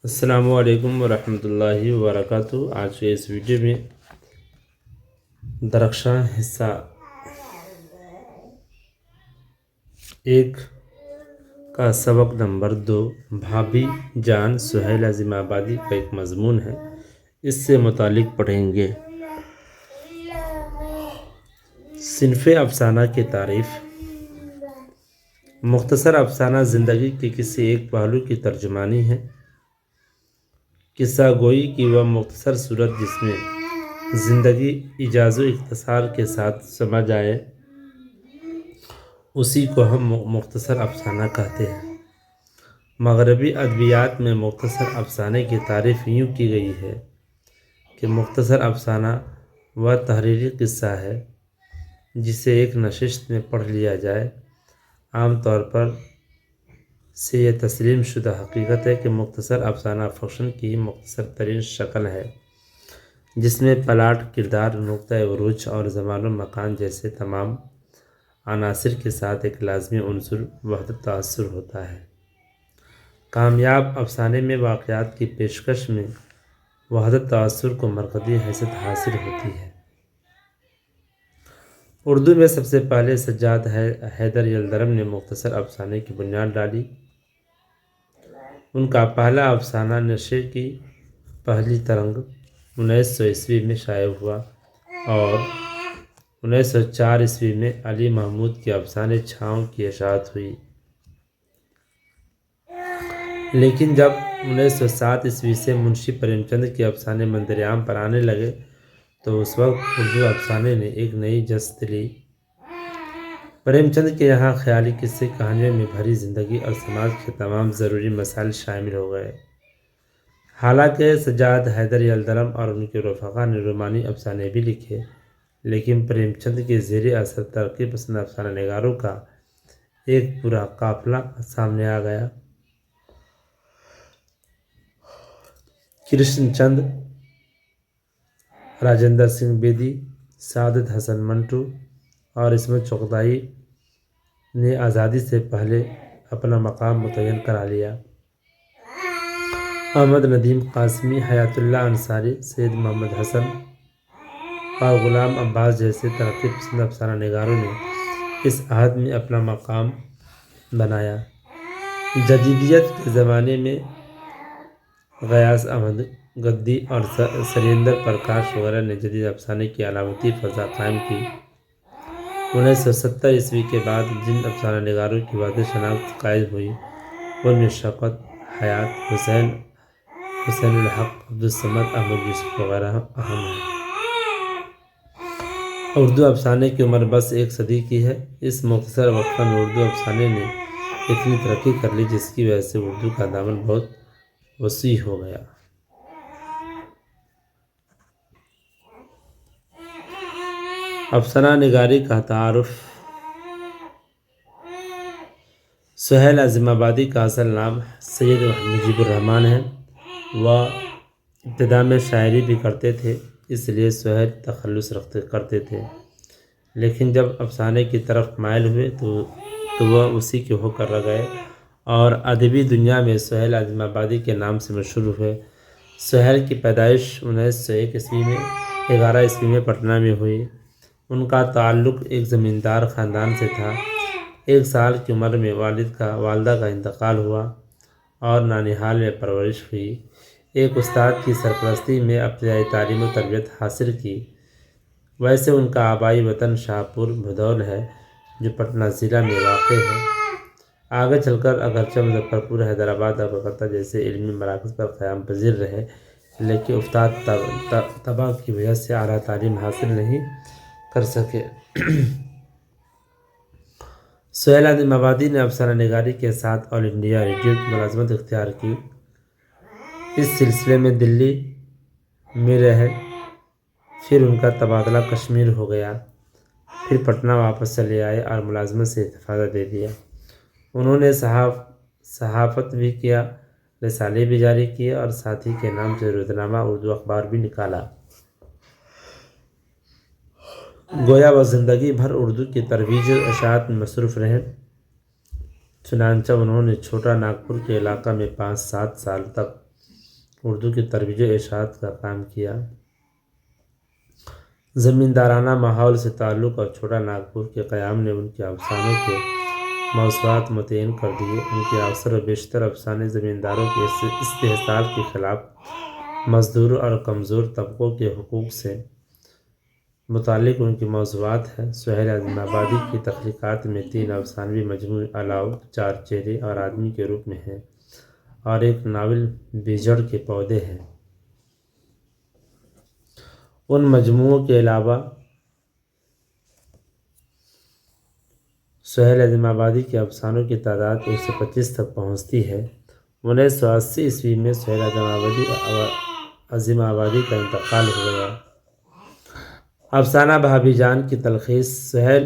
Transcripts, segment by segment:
السلام علیکم ورحمۃ اللہ وبرکاتہ۔ آج کے اس ویڈیو میں درخشاں حصہ 1 کا سبق نمبر 2 بھابھی جان سہیل عظیم آبادی کا ایک مضمون ہے، اس سے متعلق پڑھیں گے۔ صنف افسانہ کی تعریف۔ مختصر افسانہ زندگی کے کسی ایک پہلو کی ترجمانی ہے۔ قصہ گوئی کی وہ مختصر صورت جس میں زندگی ایجاز و اختصار کے ساتھ سمجھ آئے، اسی کو ہم مختصر افسانہ کہتے ہیں۔ مغربی ادبیات میں مختصر افسانے کی تعریف یوں کی گئی ہے کہ مختصر افسانہ وہ تحریری قصہ ہے جسے ایک نشست میں پڑھ لیا جائے۔ عام طور پر سے یہ تسلیم شدہ حقیقت ہے کہ مختصر افسانہ فکشن کی مختصر ترین شکل ہے، جس میں پلاٹ، کردار، نقطۂ عروج اور زمان و مکان جیسے تمام عناصر کے ساتھ ایک لازمی عنصر وحدت تاثر ہوتا ہے۔ کامیاب افسانے میں واقعات کی پیشکش میں وحدت تاثر کو مرکزی حیثیت حاصل ہوتی ہے۔ اردو میں سب سے پہلے سجاد حیدر یلدرم نے مختصر افسانے کی بنیاد ڈالی۔ ان کا پہلا افسانہ نشے کی پہلی ترنگ 1900 میں شائع ہوا اور 1904 میں علی محمود کے افسانے چھاؤں کی اشاعت ہوئی۔ لیکن جب 1907 سے منشی پریم چند کے افسانے منظر عام پر آنے لگے تو اس وقت اردو افسانے نے ایک نئی جست لی۔ پریم چند کے یہاں خیالی قصے کہانیوں میں بھری زندگی اور سماج کے تمام ضروری مسائل شامل ہو گئے۔ حالانکہ سجاد حیدر یلدرم اور ان کے رفقا نے رومانی افسانے بھی لکھے، لیکن پریم چند کے زیر اثر ترقی پسند افسانہ نگاروں کا ایک پورا قافلہ سامنے آ گیا۔ کرشن چند، راجندر سنگھ بیدی، سعادت حسن منٹو اور عصمت چغتائی نے آزادی سے پہلے اپنا مقام متعین کرا لیا۔ احمد ندیم قاسمی، حیات اللہ انصاری، سید محمد حسن اور غلام عباس جیسے ترقی پسند افسانہ نگاروں نے اس عہد میں اپنا مقام بنایا۔ جدیدیت کے زمانے میں غیاث احمد گدی اور سریندر پرکاش وغیرہ نے جدید افسانے کی علامتی فضا قائم کی۔ 1970 کے بعد جن افسانہ نگاروں کی واضح شناخت قائم ہوئی ان میں شوکت حیات، حسین الحق، عبدالصمد، احمد یوسف وغیرہ اہم ہیں۔ اردو افسانے کی عمر بس 1 صدی کی ہے۔ اس مختصر وقفہ میں اردو افسانے نے اتنی ترقی کر لی جس کی وجہ سے اردو کا دامن بہت وسیع ہو گیا۔ افسانہ نگاری کا تعارف۔ سہیل عظیم آبادی کا اصل نام سید مجیب الرحمن ہے۔ وہ ابتدا میں شاعری بھی کرتے تھے، اس لیے سہیل تخلص کرتے تھے، لیکن جب افسانے کی طرف مائل ہوئے تو وہ اسی کے ہو کر رہ گئے اور ادبی دنیا میں سہیل عظیم آبادی کے نام سے مشہور ہوئے۔ سہیل کی پیدائش 1901 میں 11 میں پٹنہ میں ہوئی۔ ان کا تعلق ایک زمیندار خاندان سے تھا۔ 1 سال کی عمر میں والدہ کا انتقال ہوا اور نانیہال میں پرورش ہوئی۔ ایک استاد کی سرپرستی میں ابتدائی تعلیم و تربیت حاصل کی۔ ویسے ان کا آبائی وطن شاہپور بھدول ہے جو پٹنہ ضلع میں واقع ہے۔ آگے چل کر اگرچہ مظفرپور، حیدرآباد اور کلکتہ جیسے علمی مراکز پر قیام پذیر رہے، لیکن افتاد تباہ کی وجہ سے اعلیٰ تعلیم حاصل نہیں کر سکے۔ سہیل عظیم آبادی نے افسانہ نگاری کے ساتھ آل انڈیا ریڈیو کی ملازمت اختیار کی۔ اس سلسلے میں دلی میں رہے، پھر ان کا تبادلہ کشمیر ہو گیا، پھر پٹنہ واپس چلے آئے اور ملازمت سے استفادہ دے دیا۔ انہوں نے صحافت بھی کیا، رسالے بھی جاری کیے اور ساتھی کے نام سے روزنامہ اردو اخبار بھی نکالا۔ گویا وہ زندگی بھر اردو کی ترویج و اشاعت میں مصروف رہے۔ چنانچہ انہوں نے چھوٹا ناگپور کے علاقہ میں 5-7 سال تک اردو کی ترویج و اشاعت کا کام کیا۔ زمیندارانہ ماحول سے تعلق اور چھوٹا ناگپور کے قیام نے ان کے افسانوں کے موضوعات متعین کر دیے۔ ان کے اکثر و بیشتر افسانے زمینداروں کے استحصال کے خلاف، مزدوروں اور کمزور طبقوں کے حقوق سے متعلق ان کے موضوعات ہیں۔ سہیل عظیم آبادی کی تخلیقات میں 3 افسانوی مجموعے الاؤ، 4 چہرے اور آدمی کے روپ میں ہیں، اور ایک ناول بیجڑ کے پودے ہیں۔ ان مجموعوں کے علاوہ سہیل عظیم آبادی کے افسانوں کی تعداد 125 تک پہنچتی ہے۔ 1980 عیسوی میں سہیل عظیم آبادی کا انتقال ہو گیا۔ افسانہ بھابھی جان کی تلخیص۔ سہیل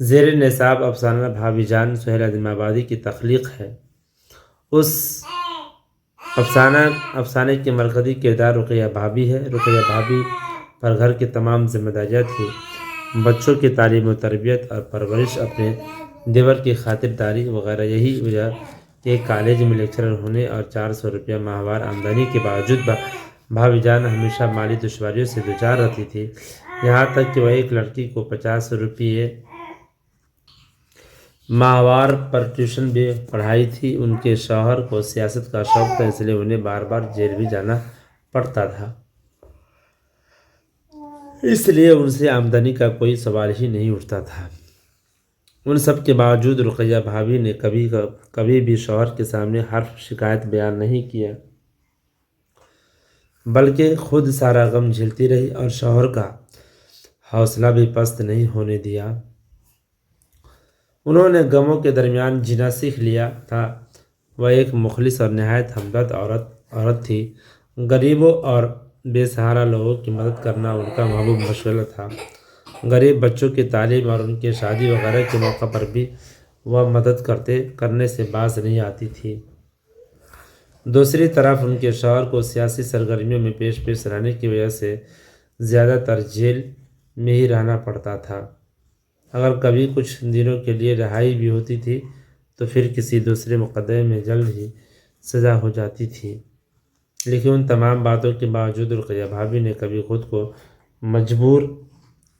زیر نصاب افسانہ بھابھی جان سہیل عظیم آبادی کی تخلیق ہے۔ اس افسانے کے مرکزی کردار رقیہ بھابھی ہے۔ رقیہ بھابھی پر گھر کی تمام ذمہ داریاں تھیں، بچوں کی تعلیم و تربیت اور پرورش، اپنے دیور کی خاطرداری وغیرہ۔ یہی وجہ کہ کالج میں لیکچرر ہونے اور 400 روپیہ ماہوار آمدنی کے باوجود بھابھی جان ہمیشہ مالی دشواریوں سے دوچار رہتی تھی، یہاں تک کہ وہ ایک لڑکی کو 50 روپیے ماہوار پر ٹیوشن بھی پڑھائی تھی۔ ان کے شوہر کو سیاست کا شوق تھا، اس لیے انہیں بار بار جیل بھی جانا پڑتا تھا، اس لیے ان سے آمدنی کا کوئی سوال ہی نہیں اٹھتا تھا۔ ان سب کے باوجود رقیہ بھابھی نے کبھی بھی شوہر کے سامنے حرف شکایت بیان نہیں کیا، بلکہ خود سارا غم جھیلتی رہی اور شوہر کا حوصلہ بھی پست نہیں ہونے دیا۔ انہوں نے غموں کے درمیان جینا سیکھ لیا تھا۔ وہ ایک مخلص اور نہایت ہمدرد عورت تھی۔ غریبوں اور بے سہارا لوگوں کی مدد کرنا ان کا محبوب مشغلہ تھا۔ غریب بچوں کی تعلیم اور ان کے شادی وغیرہ کے موقع پر بھی وہ مدد کرنے سے باز نہیں آتی تھی۔ دوسری طرف ان کے شوہر کو سیاسی سرگرمیوں میں پیش رہنے کی وجہ سے زیادہ تر جیل میں ہی رہنا پڑتا تھا۔ اگر کبھی کچھ دنوں کے لیے رہائی بھی ہوتی تھی تو پھر کسی دوسرے مقدمے میں جلد ہی سزا ہو جاتی تھی۔ لیکن ان تمام باتوں کے باوجود رقیہ بھابھی نے کبھی خود کو مجبور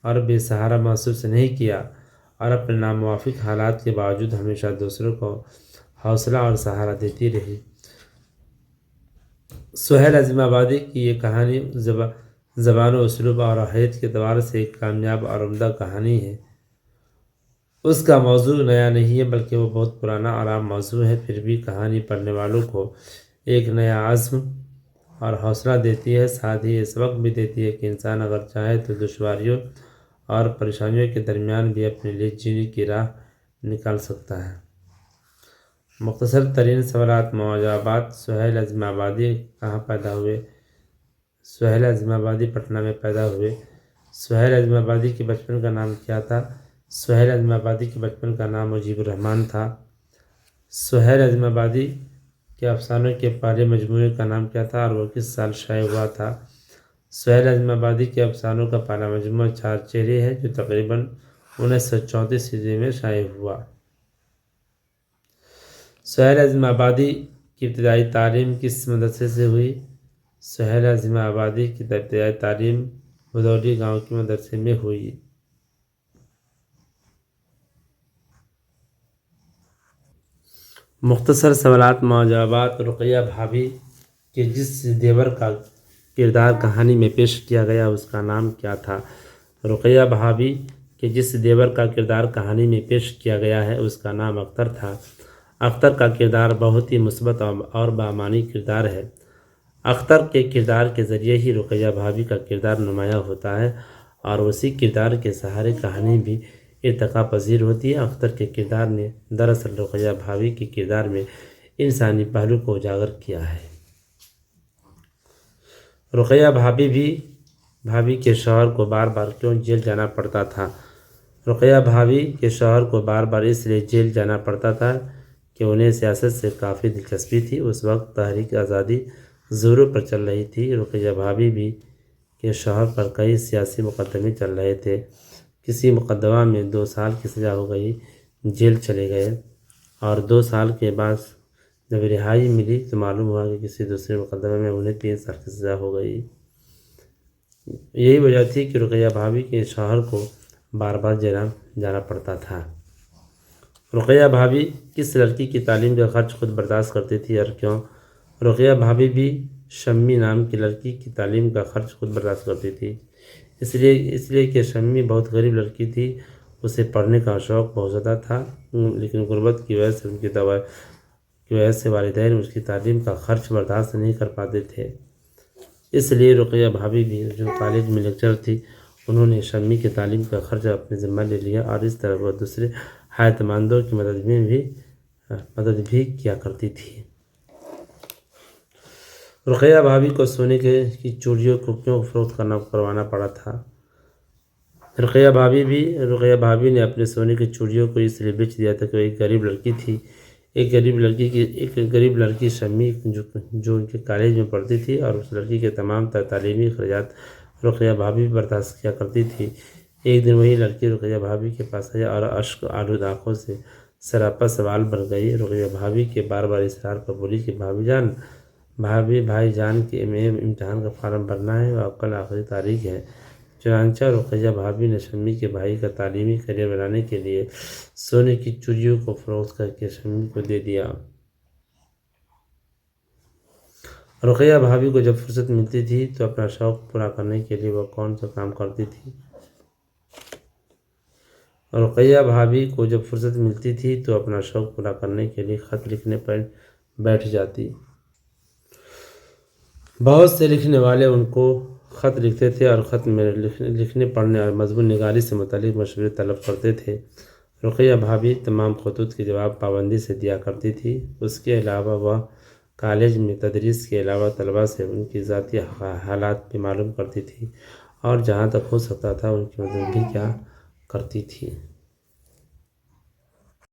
اور بے سہارا محسوس نہیں کیا، اور اپنے ناموافق حالات کے باوجود ہمیشہ دوسروں کو حوصلہ اور سہارا دیتی رہی۔ سہیل عظیم آبادی کی یہ کہانی زبان و اسلوب اور حیت کے اعتبار سے ایک کامیاب اور عمدہ کہانی ہے۔ اس کا موضوع نیا نہیں ہے، بلکہ وہ بہت پرانا اور عام موضوع ہے، پھر بھی کہانی پڑھنے والوں کو ایک نیا عزم اور حوصلہ دیتی ہے، ساتھ ہی یہ سبق بھی دیتی ہے کہ انسان اگر چاہے تو دشواریوں اور پریشانیوں کے درمیان بھی اپنے لیے جینے کی راہ نکال سکتا ہے۔ مختصر ترین سوالات مجابات۔ سہیل عظیم آبادی کہاں پیدا ہوئے؟ سہیل عظیم آبادی پٹنہ میں پیدا ہوئے۔ سہیل عظیم آبادی کے بچپن کا نام کیا تھا؟ سہیل عظیم آبادی کے بچپن کا نام مجیب الرحمن تھا۔ سہیل عظیم آبادی کے افسانوں کے پہلے مجموعے کا نام کیا تھا اور وہ کس سال شائع ہوا تھا؟ سہیل عظیم آبادی کے افسانوں کا پہلا مجموعہ 4 چہرے ہے، جو تقریباً 1934 عیسوی میں شائع ہوا۔ سہیل عظیم آبادی کی ابتدائی تعلیم کس مدرسے سے ہوئی؟ سہیل عظیم آبادی کی ابتدائی تعلیم بھدولی گاؤں کے مدرسے میں ہوئی۔ مختصر سوالات مجابات۔ رقیہ بھابھی کے جس دیور کا کردار کہانی میں پیش کیا گیا اس کا نام کیا تھا؟ رقیہ بھابھی کے جس دیور کا کردار کہانی میں پیش کیا گیا ہے اس کا نام اختر تھا۔ اختر کا کردار بہت ہی مثبت اور بامعنی کردار ہے۔ اختر کے کردار کے ذریعے ہی رقیہ بھابھی کا کردار نمایاں ہوتا ہے اور اسی کردار کے سہارے کہانی بھی ارتقا پذیر ہوتی ہے۔ اختر کے کردار نے دراصل رقیہ بھابھی کے کردار میں انسانی پہلو کو اجاگر کیا ہے۔ رقیہ بھابھی کے شوہر کو بار بار کیوں جیل جانا پڑتا تھا؟ رقیہ بھابھی کے شوہر کو بار بار اس لیے جیل جانا پڑتا تھا کہ انہیں سیاست سے کافی دلچسپی تھی۔ اس وقت تحریک آزادی زوروں پر چل رہی تھی۔ رقیہ بھابھی کے شوہر پر کئی سیاسی مقدمے چل رہے تھے۔ کسی مقدمہ میں 2 سال کی سزا ہو گئی، جیل چلے گئے اور 2 سال کے بعد جب رہائی ملی تو معلوم ہوا کہ کسی دوسرے مقدمے میں انہیں 3 سال کی سزا ہو گئی۔ یہی وجہ تھی کہ رقیہ بھابھی کے شوہر کو بار بار جیل جانا پڑتا تھا۔ رقیہ بھابھی کس لڑکی کی تعلیم کا خرچ خود برداشت کرتی تھی اور کیوں؟ رقیہ بھابھی بھی شمی نام کی لڑکی کی تعلیم کا خرچ خود برداشت کرتی تھی، اس لیے کہ شمی بہت غریب لڑکی تھی، اسے پڑھنے کا شوق بہت زیادہ تھا، لیکن غربت کی وجہ سے والدین اس کی تعلیم کا خرچ برداشت نہیں کر پاتے تھے۔ اس لیے رقیہ بھابھی بھی جو کالج میں لیکچرر تھی، انہوں نے شمی کی تعلیم کا خرچ اپنے ذمہ لے لیا اور اس طرح وہ دوسرے حیات مندوں کی مدد بھی کیا کرتی تھی۔ رقیہ بھابھی کو سونے کی چوڑیوں کو کیوں فروخت کروانا پڑا تھا؟ رقیہ بھابھی نے اپنے سونے کی چوڑیوں کو اس لیے بیچ دیا تھا کہ وہ ایک غریب لڑکی تھی۔ ایک غریب لڑکی شمی جو ان کے کالج میں پڑھتی تھی اور اس لڑکی کے تمام تعلیمی اخراجات رقیہ بھابھی برداشت کیا کرتی تھی۔ ایک دن وہی لڑکی رقیہ بھابھی کے پاس آئی اور اشک آلود آنکھوں سے سراپا سوال بن گئی۔ رقیہ بھابھی کے بار بار اصرار پر بولی کہ بھائی جان کے امتحان کا فارم بھرنا ہے اور کل آخری تاریخ ہے۔ چنانچہ رقیہ بھابھی نے شمی کے بھائی کا تعلیمی کیریئر بنانے کے لیے سونے کی چوڑیوں کو فروخت کر کے شمی کو دے دیا۔ رقیہ بھابھی کو جب فرصت ملتی تھی تو اپنا شوق پورا کرنے کے لیے وہ کون سا کام کرتی تھی؟ رقیہ بھابھی کو جب فرصت ملتی تھی تو اپنا شوق پورا کرنے کے لیے خط لکھنے پر بیٹھ جاتی۔ بہت سے لکھنے والے ان کو خط لکھتے تھے اور خط میں لکھنے پڑھنے اور مضمون نگاری سے متعلق مشورے طلب کرتے تھے۔ رقیہ بھابھی تمام خطوط کے جواب پابندی سے دیا کرتی تھی۔ اس کے علاوہ وہ کالج میں تدریس کے علاوہ طلباء سے ان کی ذاتی حالات بھی معلوم کرتی تھی اور جہاں تک ہو سکتا تھا ان کی مدد بھی کیا کرتی تھی۔